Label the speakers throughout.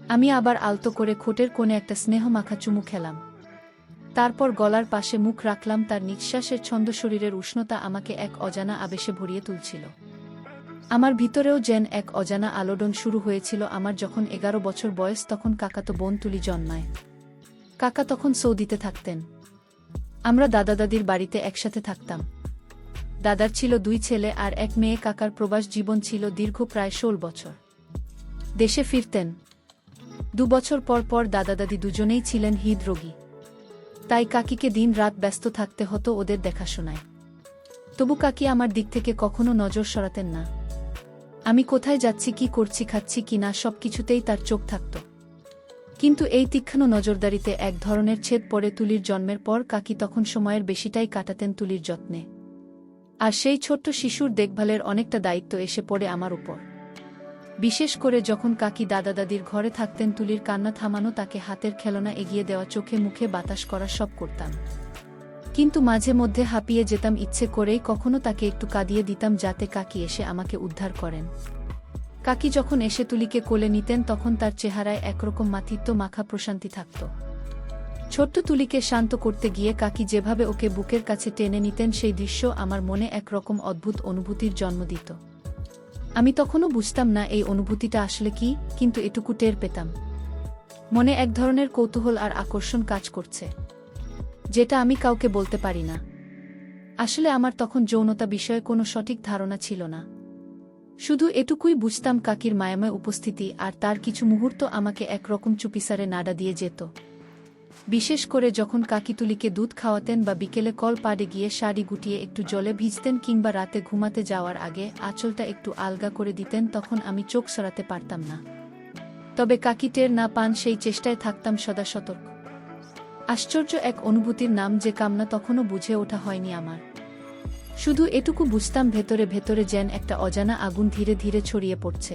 Speaker 1: আমি আবার আলতো করে ঠোঁটের কোণে একটা স্নেহমাখা চুমু খেলাম। তারপর গলার পাশে মুখ রাখলাম। তার নিঃশ্বাসের ছন্দ, শরীরের উষ্ণতা আমাকে এক অজানা আবেশে ভরিয়ে তুলছিল। আমার ভিতরেও যেন এক অজানা আলোড়ন শুরু হয়েছিল। আমার যখন 11 বছর বয়স, তখন কাকাতো বোন তুলি জন্মায়। কাকা তখন সৌদিতে থাকতেন। আমরা দাদা দাদির বাড়িতে একসাথে থাকতাম। দাদার ছিল 2 ছেলে আর 1 মেয়ে। কাকার প্রবাস জীবন ছিল দীর্ঘ, প্রায় 16 বছর। দেশে ফিরতেন 2 বছর পর পর। দাদা দাদি দুজনেই ছিলেন হৃদরোগী, তাই কাকিকে দিন রাত ব্যস্ত থাকতে হতো ওদের দেখাশোনায়। তবু কাকি আমার দিক থেকে কখনো নজর সরাতেন না। আমি কোথায় যাচ্ছি, কি করছি, খাচ্ছি কিনা, সবকিছুতেই তার চোখ থাকত। কিন্তু এই তীক্ষ্ণ নজরদারিতে এক ধরনের ছেদ পড়ে তুলির জন্মের পর। কাকি তখন সময়ের বেশিটাই কাটাতেন তুলির যত্নে, আর সেই ছোট্ট শিশুর দেখভালের অনেকটা দায়িত্ব এসে পড়ে আমার উপর। বিশেষ করে যখন কাকি দাদা দাদির ঘরে থাকতেন, তুলির কান্না থামানো, তাকে হাতের খেলনা এগিয়ে দেওয়া, চোখে মুখে বাতাস করা, সব করতাম। কিন্তু মাঝে মধ্যে হাঁপিয়ে যেতাম ইচ্ছে করেই। কখনো তাকে একটু কাঁদিয়ে দিতাম যাতে কাকি এসে আমাকে উদ্ধার করেন। কাকি যখন এসে তুলিকে কোলে নিতেন, তখন তার চেহারায় একরকম মাথিত্ব মাখা প্রশান্তি থাকত। ছোট্ট তুলিকে শান্ত করতে গিয়ে কাকি যেভাবে ওকে বুকের কাছে টেনে নিতেন, সেই দৃশ্য আমার মনে একরকম অদ্ভুত অনুভূতির জন্ম দিত। আমি তখনও বুঝতাম না এই অনুভূতিটা আসলে কি, কিন্তু এটুকু টের পেতাম। মনে এক ধরনের কৌতূহল আর আকর্ষণ কাজ করছে, যেটা আমি কাউকে বলতে পারি না। আসলে আমার তখন যৌনতা বিষয়ে কোনো সঠিক ধারণা ছিল না। শুধু এটুকুই বুঝতাম, কাকির মায়াময় উপস্থিতি আর তার কিছু মুহূর্ত আমাকে একরকম চুপিসারে নাড়া দিয়ে যেত। বিশেষ করে যখন কাকি তুলিকে দুধ খাওয়াতেন, বা বিকেলে কল পাড়ে গিয়ে শাড়ি গুটিয়ে একটু জলে ভিজতেন, কিংবা রাতে ঘুমাতে যাওয়ার আগে আঁচলটা একটু আলগা করে দিতেন, তখন আমি চোখ সরাতে পারতাম না। তবে কাকি টের না পান, সেই চেষ্টায় থাকতাম সদা সতর্ক। আশ্চর্য এক অনুভূতির নাম যে কামনা, তখনও বুঝে ওঠা হয়নি আমার। শুধু এটুকু বুঝতাম, ভেতরে ভেতরে যেন একটা অজানা আগুন ধীরে ধীরে ছড়িয়ে পড়ছে,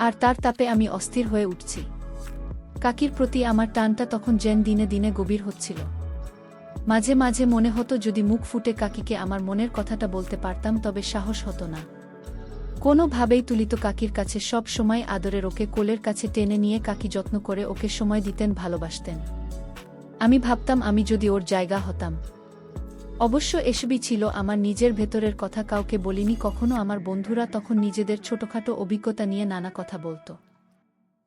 Speaker 1: আর তার তাপে আমি অস্থির হয়ে উঠছি। কাকির প্রতি আমার টানটা তখন যেন দিনে দিনে গভীর হচ্ছিল। মাঝে মাঝে মনে হতো, যদি মুখ ফুটে কাকিকে আমার মনের কথাটা বলতে পারতাম, তবে সাহস হতো না। কোনোভাবেই তুলিত কাকির কাছে সব সময় আদরের ওকে কোলের কাছে টেনে নিয়ে কাকি যত্ন করে ওকে সময় দিতেন, ভালোবাসতেন। আমি ভাবতাম, আমি যদি ওর জায়গা হতাম। অবশ্য এসবই ছিল আমার নিজের ভেতরের কথা, কাউকে বলিনি কখনো। আমার বন্ধুরা তখন নিজেদের ছোটখাটো অভিজ্ঞতা নিয়ে নানা কথা বলত।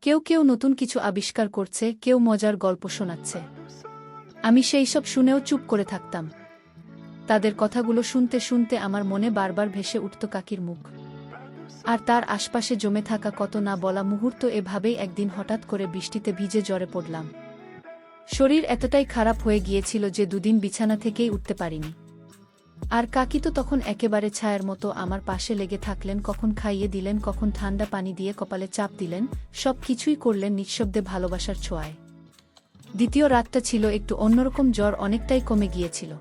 Speaker 1: কেউ কেউ নতুন কিছু আবিষ্কার করছে, কেউ মজার গল্প শোনাচ্ছে। আমি সেই সব শুনেও চুপ করে থাকতাম। তাদের কথাগুলো শুনতে শুনতে আমার মনে বারবার ভেসে উঠত কাকির মুখ, আর তার আশপাশে জমে থাকা কত না বলা মুহূর্ত। এভাবেই একদিন হঠাৎ করে বৃষ্টিতে ভিজে জ্বরে পড়লাম। শরীর এতটাই খারাপ হয়ে গিয়েছিল যে 2 দিন বিছানা থেকেই উঠতে পারিনি। আর কাকি তো তখন একেবারে ছায়ার মতো আমার পাশে লেগে থাকলেন। কখন খাইয়ে দিলেন, কখন ঠান্ডা পানি দিয়ে কপালে চাপ দিলেন, সব কিছুই করলেন নিঃশব্দে, ভালোবাসার ছোঁয়ায়। দ্বিতীয় রাতটা ছিল একটু অন্যরকম। জ্বর অনেকটাই কমে গিয়েছিল,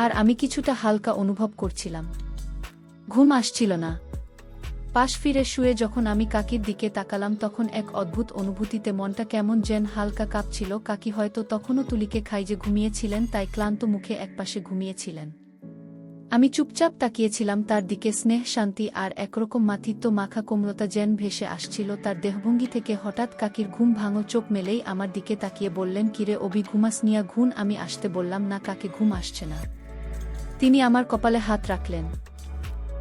Speaker 1: আর আমি কিছুটা হালকা অনুভব করছিলাম। ঘুম আসছিল না। পাশ ফিরে শুয়ে যখন আমি কাকির দিকে তাকালাম, তখন এক অদ্ভুত অনুভূতিতে মনটা কেমন যেন হালকা কাঁপছিল। কাকি হয়তো তখনও তুলিকে খাইয়ে ঘুমিয়েছিলেন, তাই ক্লান্ত মুখে একপাশে ঘুমিয়েছিলেন। আমি চুপচাপ তাকিয়েছিলাম তার দিকে। স্নেহ, শান্তি আর একরকম মাথিত্ব মাখা কোমলতা যেন ভেসে আসছিল তার দেহভঙ্গি থেকে। হঠাৎ কাকির ঘুম ভাঙো। চোখ মেলেই আমার দিকে তাকিয়ে বললেন, কিরে অভি, ঘুমাস নিয়া ঘুন? আমি আসতে বললাম, না কাকে ঘুম আসছে না। তিনি আমার কপালে হাত রাখলেন,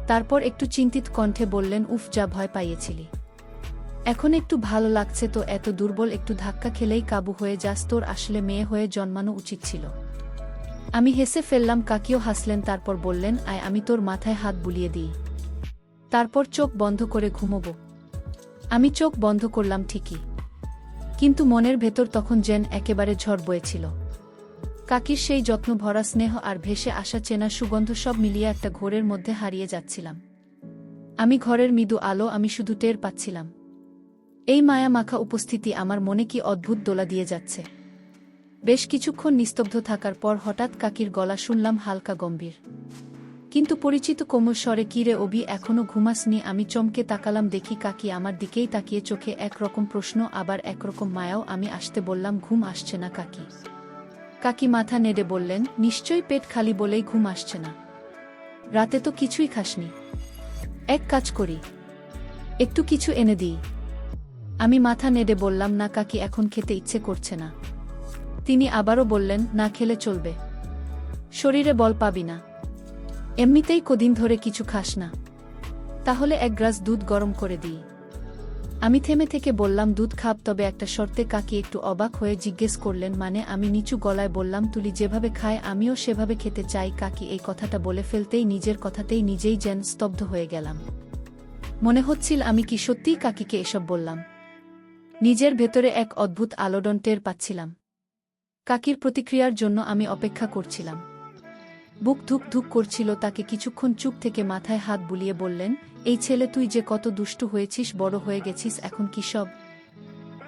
Speaker 1: তারপর একটু চিন্তিত কণ্ঠে বললেন, উফ, যা ভয় পাইয়েছিলি, এখন একটু ভালো লাগছে তো? এত দুর্বল, একটু ধাক্কা খেলেই কাবু হয়ে যাস? তোর আসলে মেয়ে হয়ে জন্মানো উচিত ছিল। আমি হেসে ফেললাম, কাকিও হাসলেন। তারপর বললেন, আয়, আমি তোর মাথায় হাত বুলিয়ে দিই, তারপর চোখ বন্ধ করে ঘুমোবো। আমি চোখ বন্ধ করলাম ঠিকই, কিন্তু মনের ভেতর তখন যেন একেবারে ঝড় বয়েছিল। কাকির সেই যত্ন ভরা স্নেহ আর ভেসে আসা চেনা সুগন্ধ, সব মিলিয়ে একটা ঘোরের মধ্যে হারিয়ে যাচ্ছিলাম। আমি ঘরের মৃদু আলো, আমি শুধু টের পাচ্ছিলাম এই মায়া মাখা উপস্থিতি আমার মনে কি অদ্ভুত দোলা দিয়ে যাচ্ছে। বেশ কিছুক্ষণ নিস্তব্ধ থাকার পর হঠাৎ কাকির গলা শুনলাম, হালকা গম্ভীর কিন্তু পরিচিত কোমল স্বরে, কিরে অভি, এখনো ঘুমাসনি? আমি চমকে তাকালাম, দেখি কাকি আমার দিকেই তাকিয়ে, চোখে একরকম প্রশ্ন আবার একরকম মায়াও। আমি আসতে বললাম, ঘুম আসছে না কাকি? কাকি মাথা নেড়ে বললেন, নিশ্চয়ই পেট খালি বলেই ঘুম আসছে না। রাতে তো কিছুই খাসনি। এক কাজ করি, একটু কিছু এনে দিই। আমি মাথা নেড়ে বললাম, না কাকি, এখন খেতে ইচ্ছে করছে না। তিনি আবারও বললেন, না খেলে চলবে, শরীরে বল পাবি না, এমনিতেই কদিন ধরে কিছু খাস না। তাহলে এক গ্লাস দুধ গরম করে দিই। আমি থেমে থেকে বললাম, দুধ খাব, তবে একটা শর্তে। কাকি একটু অবাক হয়ে জিজ্ঞেস করলেন, মানে? আমি নিচু গলায় বললাম, তুলি যেভাবে খায় আমিও সেভাবে খেতে চাই। কাকি এই কথাটা বলে ফেলতেই নিজের কথাতেই নিজেই যেন স্তব্ধ হয়ে গেলাম। মনে হচ্ছিল আমি কি সত্যিই কাকিকে এসব বললাম? নিজের ভেতরে এক অদ্ভুত আলোড়ন টের পাচ্ছিলাম। কাকির প্রতিক্রিয়ার জন্য আমি অপেক্ষা করছিলাম। বুক ধুক ধুক করছিল। তাকে কিছুক্ষণ চুপ থেকে মাথায় হাত বুলিয়ে বললেন, এই ছেলে, তুই যে কত দুষ্টু হয়েছিস, বড় হয়ে গেছিস, এখন কি সব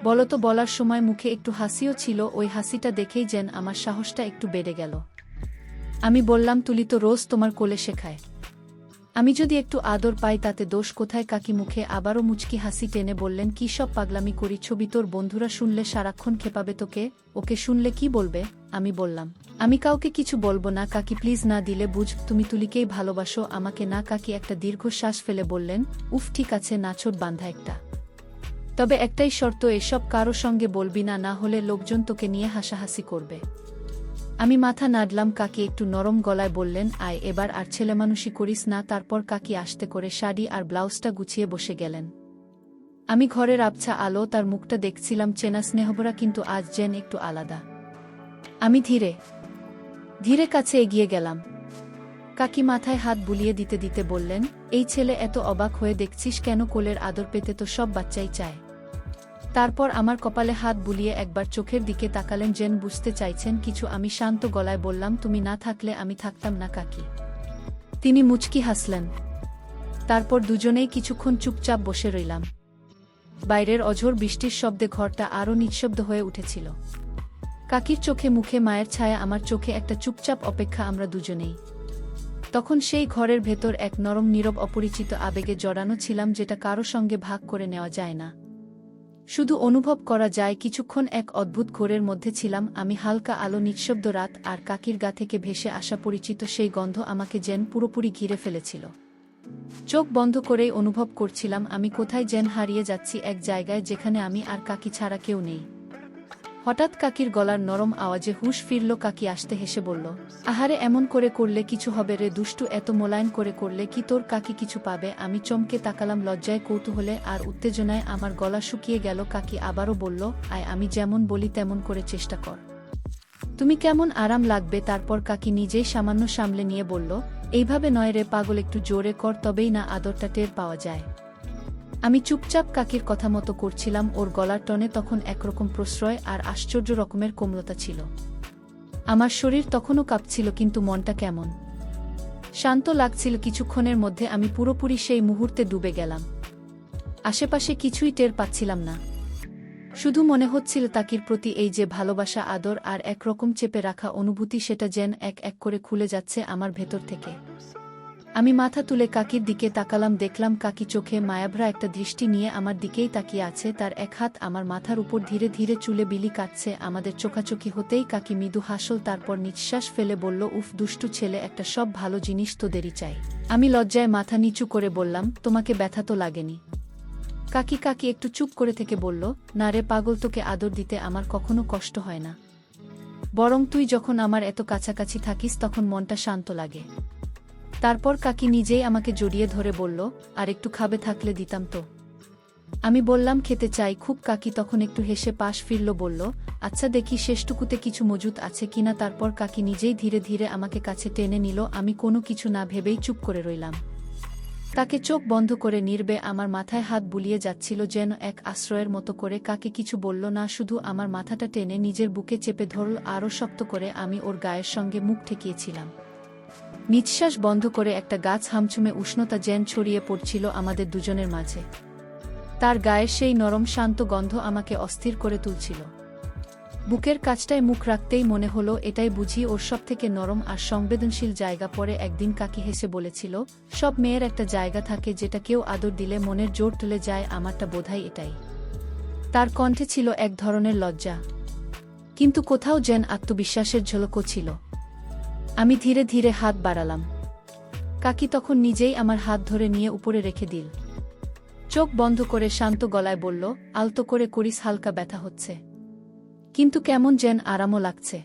Speaker 1: বলতো? বলার সময় মুখে একটু হাসিও ছিল। ওই হাসিটা দেখেই যেন আমার সাহসটা একটু বেড়ে গেল। আমি বললাম, তুলি তো রোজ তোমার কোলে শেখায়, আমি যদি একটু আদর পাই তাতে দোষ কোথায়? কাকি মুখে আবারও মুচকি হাসি টেনে বললেন, কি সব পাগলামি করি ছবি? তোর বন্ধুরা শুনলে সারাক্ষণ খেপাবে তোকে। ওকে শুনলে কি বলবে? আমি বললাম, আমি কাউকে কিছু বলবো না কাকি, প্লিজ। না দিলে বুঝ, তুমি তুলিকেই ভালোবাসো, আমাকে না। কাকি একটা দীর্ঘশ্বাস ফেলে বললেন, উফ, ঠিক আছে, নাছোড় বান্ধা একটা, তবে একটাই শর্ত, এসব কারো সঙ্গে বলবি না, না হলে লোকজন তোকে নিয়ে হাসাহাসি করবে। আমি মাথা নাড়লাম। কাকি একটু নরম গলায় বললেন, আয়, এবার আর ছেলেমানুষি করিস না। তারপর কাকি আস্তে করে শাড়ি আর ব্লাউজটা গুছিয়ে বসে গেলেন। আমি ঘরের আবছা আলো, তার মুখটা দেখছিলাম, চেনা স্নেহভরা, কিন্তু আজ যেন একটু আলাদা। আমি ধীরে ধীরে কাছে এগিয়ে গেলাম। কাকি মাথায় হাত বুলিয়ে দিতে দিতে বললেন, এই ছেলে, এত অবাক হয়ে দেখছিস কেন? কোলের আদর পেতে তো সব বাচ্চাই চায়। তারপর আমার কপালে হাত বুলিয়ে একবার চোখের দিকে তাকালেন, যেন বুঝতে চাইছেন কিছু। আমি শান্ত গলায় বললাম, তুমি না থাকলে আমি থাকতাম না কাকি। তিনি মুচকি হাসলেন। তারপর দুজনেই কিছুক্ষণ চুপচাপ বসে রইলাম। বাইরের অঝোর বৃষ্টির শব্দে ঘরটা আরও নিঃশব্দ হয়ে উঠেছিল। কাকির চোখে মুখে মায়ের ছায়া, আমার চোখে একটা চুপচাপ অপেক্ষা, আমরা দুজনেই তখন সেই ঘরের ভেতর এক নরম নীরব অপরিচিত আবেগে জড়ানো ছিলাম, যেটা কারো সঙ্গে ভাগ করে নেওয়া যায় না, শুধু অনুভব করা যায়। কিছুক্ষণ এক অদ্ভুত ঘোরের মধ্যে ছিলাম আমি। হালকা আলো, নিঃশব্দ রাত, আর কাকির গা থেকে ভেসে আসা পরিচিত সেই গন্ধ আমাকে যেন পুরোপুরি ঘিরে ফেলেছিল। চোখ বন্ধ করেই অনুভব করছিলাম আমি কোথায় যেন হারিয়ে যাচ্ছি, এক জায়গায় যেখানে আমি আর কাকি ছাড়া কেউ নেই। হঠাৎ কাকির গলার নরম আওয়াজে হুঁশ ফিরল। কাকি আসতে হেসে বলল, আহারে, এমন করে করলে কিছু হবে রে দুষ্টু, এত মোলায়েন করে করলে কি তোর কাকি কিছু পাবে? আমি চমকে তাকালাম, লজ্জায়, কৌতূহলে আর উত্তেজনায় আমার গলা শুকিয়ে গেল। কাকি আবারও বলল, আয়, আমি যেমন বলি তেমন করে চেষ্টা কর, তুমি কেমন আরাম লাগবে। তারপর কাকি নিজেই সামান্য সামলে নিয়ে বলল, এইভাবে নয় রে পাগল, একটু জোরে কর, তবেই না আদরটা টের পাওয়া যায়। আমি চুপচাপ কাকির কথা মতো করছিলাম। ওর গলার টনে তখন একরকম প্রশ্রয় আর আশ্চর্য রকমের কোমলতা ছিল। আমার শরীর তখনও কাঁপছিল, কিন্তু মনটা কেমন শান্ত লাগছিল। কিছুক্ষণের মধ্যে আমি পুরোপুরি সেই মুহূর্তে ডুবে গেলাম। আশেপাশে কিছুই টের পাচ্ছিলাম না, শুধু মনে হচ্ছিল তাকির প্রতি এই যে ভালোবাসা, আদর আর একরকম চেপে রাখা অনুভূতি, সেটা যেন এক এক করে খুলে যাচ্ছে আমার ভেতর থেকে। আমি মাথা তুলে কাকির দিকে তাকালাম, দেখলাম কাকি চোখে মায়াভরা একটা দৃষ্টি নিয়ে আমার দিকেই তাকিয়ে আছে। তার এক হাত আমার মাথার উপর ধীরে ধীরে চুলে বিলি কাটছে। আমাদের চোখাচোখি হতেই কাকি মৃদু হাসল, তারপর নিঃশ্বাস ফেলে বলল, উফ, দুষ্টু ছেলে একটা, সব ভালো জিনিস তো দেরি চাই। আমি লজ্জায় মাথা নিচু করে বললাম, তোমাকে ব্যথা তো লাগেনি? কাকি একটু চুপ করে থেকে বলল, না রে পাগল, তোকে আদর দিতে আমার কখনো কষ্ট হয় না, বরং তুই যখন আমার এত কাছাকাছি থাকিস তখন মনটা শান্ত লাগে। তারপর কাকি নিজেই আমাকে জড়িয়ে ধরে বলল, আর একটু খাবে? থাকলে দিতাম তো। আমি বললাম, খেতে চাই খুব। কাকি তখন একটু হেসে পাশ ফিরল, বলল, আচ্ছা, দেখি শেষটুকুতে কিছু মজুত আছে কিনা। তারপর কাকি নিজেই ধীরে ধীরে আমাকে কাছে টেনে নিল। আমি কোনো কিছু না ভেবেই চুপ করে রইলাম। তাকে চোখ বন্ধ করে নির্বে আমার মাথায় হাত বুলিয়ে যাচ্ছিল, যেন এক আশ্রয়ের মতো করে। কাকে কিছু বলল না, শুধু আমার মাথাটা টেনে নিজের বুকে চেপে ধরল আরও শক্ত করে। আমি ওর গায়ের সঙ্গে মুখ ঠেকিয়েছিলাম। নিঃশ্বাস বন্ধ করে একটা গাছ হামচুমে উষ্ণতা যেন ছড়িয়ে পড়ছিল আমাদের দুজনের মাঝে। তার গায়ের সেই নরম শান্ত গন্ধ আমাকে অস্থির করে তুলছিল। বুকের কাছটায় মুখ রাখতেই মনে হলো, এটাই বুঝি ওর সবথেকে নরম আর সংবেদনশীল জায়গা। পরে একদিন কাকি হেসে বলেছিল, সব মেয়ের একটা জায়গা থাকে যেটা কেউ আদর দিলে মনের জোর তুলে যায়, আমারটা বোধহয় এটাই। তার কণ্ঠে ছিল এক ধরনের লজ্জা, কিন্তু কোথাও যেন আত্মবিশ্বাসের ঝলকও ছিল। আমি ধীরে ধীরে হাত বাড়ালাম। কাকি তখন নিজেই আমার হাত ধরে নিয়ে উপরে রেখে দিল। চোখ বন্ধ করে শান্ত গলায় বলল, আলতো করে করিস, হালকা ব্যথা হচ্ছে, কিন্তু কেমন যেন আরামও লাগছে।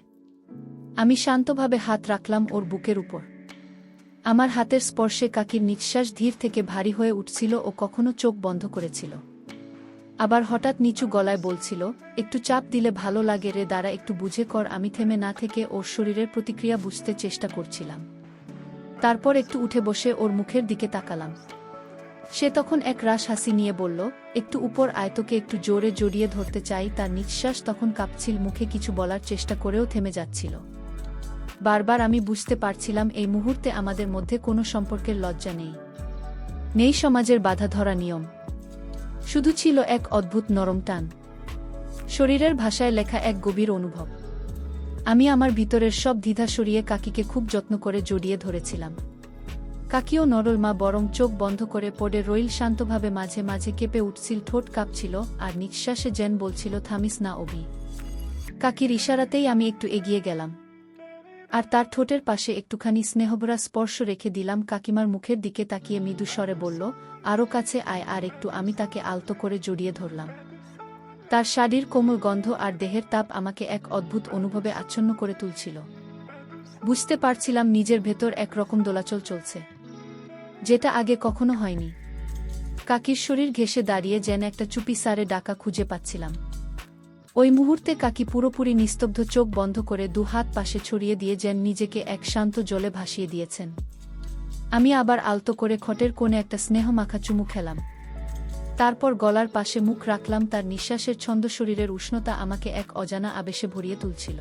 Speaker 1: আমি শান্তভাবে হাত রাখলাম ওর বুকের উপর। আমার হাতের স্পর্শে কাকির নিঃশ্বাস ধীর থেকে ভারী হয়ে উঠছিল ও কখনো চোখ বন্ধ করেছিল, আবার হঠাৎ নিচু গলায় বলছিল, একটু চাপ দিলে ভালো লাগে রে, দাঁড়া একটু বুঝে কর। আমি থেমে না থেকে ওর শরীরের প্রতিক্রিয়া বুঝতে চেষ্টা করছিলাম। তারপর একটু উঠে বসে ওর মুখের দিকে তাকালাম। সে তখন এক রাশ হাসি নিয়ে বলল, একটু উপর আয়, তোকে একটু জোরে জড়িয়ে ধরতে চাই। তার নিঃশ্বাস তখন কাঁপছিল, মুখে কিছু বলার চেষ্টা করেও থেমে যাচ্ছিল। বারবার আমি বুঝতে পারছিলাম এই মুহূর্তে আমাদের মধ্যে কোনো সম্পর্কের লজ্জা নেই, নেই সমাজের বাধা ধরা নিয়ম, শুধু ছিল এক অদ্ভুত নরম টান, শরীরের ভাষায় লেখা এক গভীর অনুভব। আমি আমার ভিতরের সব দ্বিধা সরিয়ে কাকিকে খুব যত্ন করে জড়িয়ে ধরেছিলাম। কাকিও নরল, মা বরং চোখ বন্ধ করে পড়ে রইল শান্তভাবে। মাঝে মাঝে কেঁপে উঠছিল, ঠোঁট কাঁপছিল, আর নিঃশ্বাসে যেন বলছিল, থামিস না অভি। কাকির ইশারাতেই আমি একটু এগিয়ে গেলাম, আর তার ঠোঁটের পাশে একটুখানি স্নেহভরা স্পর্শ রেখে দিলাম। কাকিমার মুখের দিকে তাকিয়ে মৃদু স্বরে বলল, আরও কাছে আয় আর একটু। আমি তাকে আলতো করে জড়িয়ে ধরলাম। তার শাড়ির কোমল গন্ধ আর দেহের তাপ আমাকে এক অদ্ভুত অনুভবে আচ্ছন্ন করে তুলছিল। বুঝতে পারছিলাম নিজের ভেতর একরকম দোলাচল চলছে, যেটা আগে কখনো হয়নি। কাকির শরীর ঘেঁষে দাঁড়িয়ে যেন একটা চুপি সারে ডাকা খুঁজে পাচ্ছিলাম। ওই মুহূর্তে কাকি পুরোপুরি নিস্তব্ধ, চোখ বন্ধ করে দু হাত পাশে ছড়িয়ে দিয়ে যেন নিজেকে এক শান্ত জলে ভাসিয়ে দিয়েছেন। আমি আবার আলতো করে খটের কোণে একটা স্নেহমাখা চুমু খেলাম। তারপর গলার পাশে মুখ রাখলাম। তার নিঃশ্বাসের ছন্দ, শরীরের উষ্ণতা আমাকে এক অজানা আবেশে ভরিয়ে তুলছিল।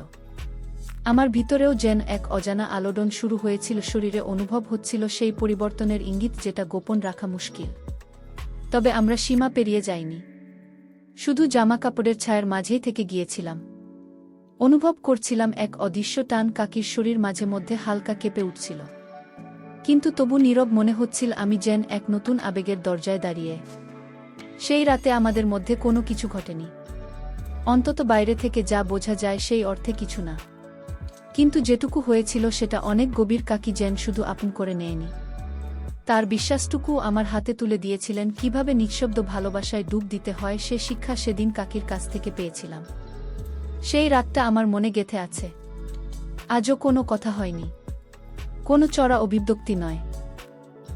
Speaker 1: আমার ভিতরেও যেন এক অজানা আলোড়ন শুরু হয়েছিল। শরীরে অনুভব হচ্ছিল সেই পরিবর্তনের ইঙ্গিত, যেটা গোপন রাখা মুশকিল। তবে আমরা সীমা পেরিয়ে যাইনি, শুধু জামাকাপড়ের ছায়ার মাঝেই থেকে গিয়েছিলাম। অনুভব করছিলাম এক অদৃশ্য টান। কাকির শরীর মাঝে মধ্যে হালকা কেঁপে উঠছিল, কিন্তু তবু নীরব মনে হচ্ছিল। আমি যেন এক নতুন আবেগের দরজায় দাঁড়িয়ে। সেই রাতে আমাদের মধ্যে কোনো কিছু ঘটেনি, অন্তত বাইরে থেকে যা বোঝা যায় সেই অর্থে কিছু না, কিন্তু যেটুকু হয়েছিল সেটা অনেক গভীর। কাকি যেন শুধু আপন করে নেয়নি, তার বিশ্বাসটুকু আমার হাতে তুলে দিয়েছিলেন। কিভাবে নিঃশব্দ ভালোবাসায় ডুব দিতে হয় সে শিক্ষা সেদিন কাকির কাছ থেকে পেয়েছিলাম। সেই রাতটা আমার মনে গেঁথে আছে। আজও কোনো কথা হয়নি, কোনো চড়া অভিব্যক্তি নয়,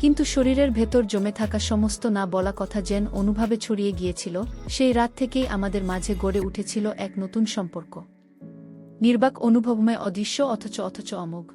Speaker 1: কিন্তু শরীরের ভেতর জমে থাকা সমস্ত না বলা কথা যেন অনুভবে ছড়িয়ে গিয়েছিল। সেই রাত থেকেই আমাদের মাঝে গড়ে উঠেছিল এক নতুন সম্পর্ক, নির্বাক, অনুভবময়, অদৃশ্য অথচ অমোঘ।